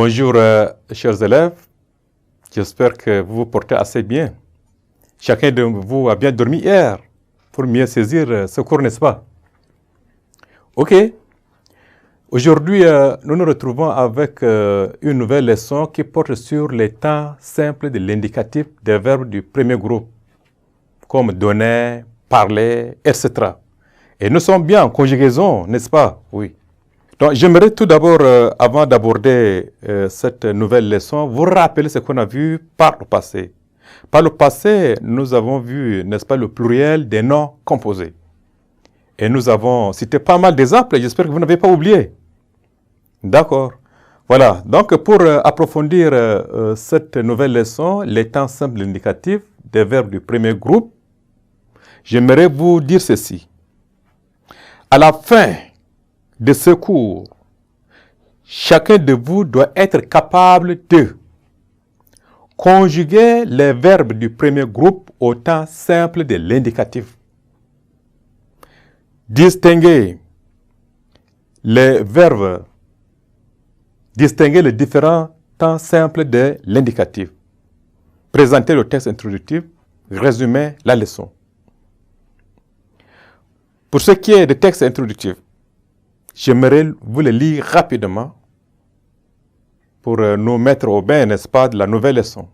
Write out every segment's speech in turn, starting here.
Bonjour, chers élèves. J'espère que vous vous portez assez bien. Chacun de vous a bien dormi hier pour mieux saisir ce cours, n'est-ce pas? Ok. Aujourd'hui, nous nous retrouvons avec une nouvelle leçon qui porte sur les temps simples de l'indicatif des verbes du premier groupe, comme donner, parler, etc. Et nous sommes bien en conjugaison, n'est-ce pas? Oui. Donc, j'aimerais tout d'abord, avant d'aborder cette nouvelle leçon, vous rappeler ce qu'on a vu par le passé. Par le passé, nous avons vu, n'est-ce pas, le pluriel des noms composés. Et nous avons cité pas mal d'exemples, j'espère que vous n'avez pas oublié. D'accord. Voilà, donc pour approfondir cette nouvelle leçon, les temps simples indicatifs des verbes du premier groupe, j'aimerais vous dire ceci. À la fin de ce cours, chacun de vous doit être capable de conjuguer les verbes du premier groupe au temps simple de l'indicatif, distinguer les verbes, distinguer les différents temps simples de l'indicatif, présenter le texte introductif, résumer la leçon. Pour ce qui est du texte introductif, j'aimerais vous le lire rapidement pour nous mettre au bain, n'est-ce pas, de la nouvelle leçon.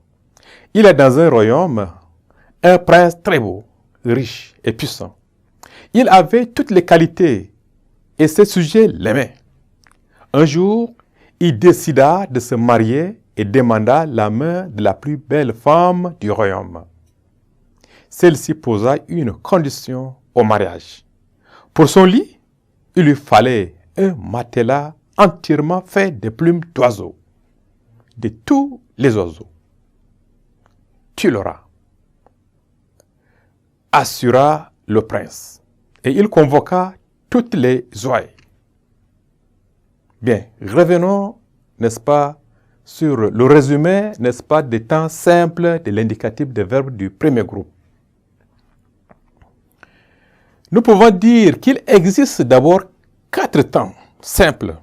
Il est dans un royaume, un prince très beau, riche et puissant. Il avait toutes les qualités et ses sujets l'aimaient. Un jour, il décida de se marier et demanda la main de la plus belle femme du royaume. Celle-ci posa une condition au mariage. Pour son lit, il lui fallait un matelas entièrement fait de plumes d'oiseaux, de tous les oiseaux. Tu l'auras, assura le prince, et il convoqua toutes les oies. Bien, revenons, n'est-ce pas, sur le résumé, n'est-ce pas, des temps simples de l'indicatif des verbes du premier groupe. Nous pouvons dire qu'il existe d'abord 4 temps simples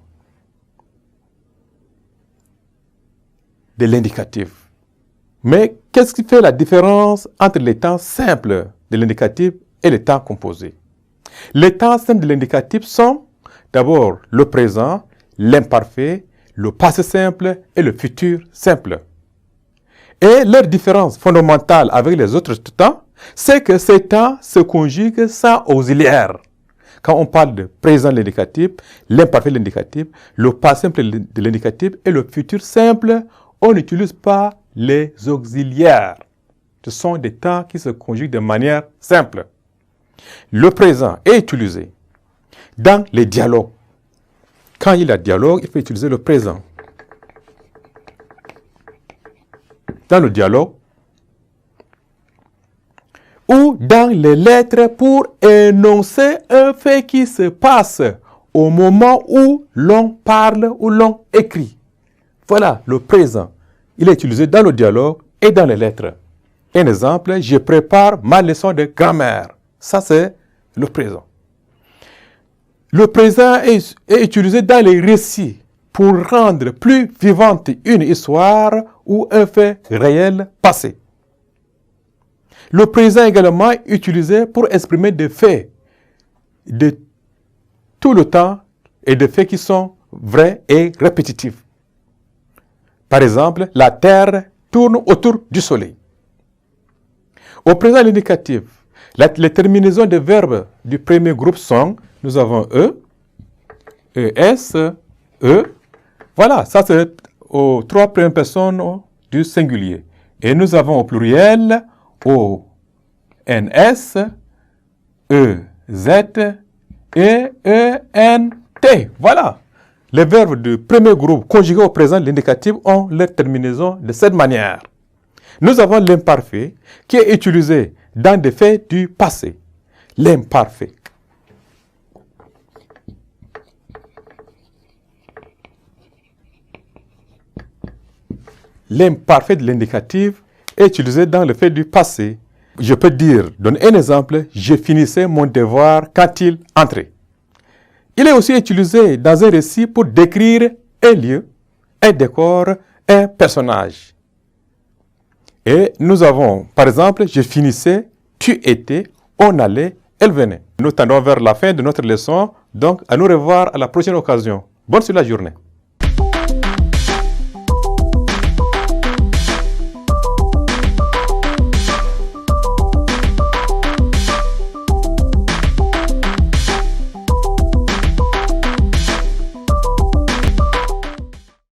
de l'indicatif. Mais qu'est-ce qui fait la différence entre les temps simples de l'indicatif et les temps composés? Les temps simples de l'indicatif sont d'abord le présent, l'imparfait, le passé simple et le futur simple. Et leur différence fondamentale avec les autres temps, c'est que ces temps se conjuguent sans auxiliaire. Quand on parle de présent de l'indicatif, l'imparfait de l'indicatif, le passé simple de l'indicatif et le futur simple, on n'utilise pas les auxiliaires. Ce sont des temps qui se conjuguent de manière simple. Le présent est utilisé dans les dialogues. Quand il y a dialogue, il faut utiliser le présent. Dans le dialogue, ou dans les lettres pour énoncer un fait qui se passe au moment où l'on parle ou l'on écrit. Voilà le présent. Il est utilisé dans le dialogue et dans les lettres. Un exemple, je prépare ma leçon de grammaire. Ça, c'est le présent. Le présent est utilisé dans les récits pour rendre plus vivante une histoire ou un fait réel passé. Le présent est également utilisé pour exprimer des faits de tout le temps et des faits qui sont vrais et répétitifs. Par exemple, la Terre tourne autour du Soleil. Au présent indicatif, les terminaisons des verbes du premier groupe sont, nous avons E, ES, E. Voilà, ça c'est aux 3 premières personnes du singulier. Et nous avons au pluriel O, NS, EZ et ENT. Voilà. Les verbes du premier groupe conjugués au présent de l'indicatif ont leur terminaison de cette manière. Nous avons l'imparfait qui est utilisé dans des faits du passé. L'imparfait. L'imparfait de l'indicatif est utilisé dans le fait du passé. Je peux dire, donner un exemple, je finissais mon devoir quand il entrait. Il est aussi utilisé dans un récit pour décrire un lieu, un décor, un personnage. Et nous avons, par exemple, je finissais, tu étais, on allait, elle venait. Nous tendons vers la fin de notre leçon, donc à nous revoir à la prochaine occasion. Bonne suite de la journée.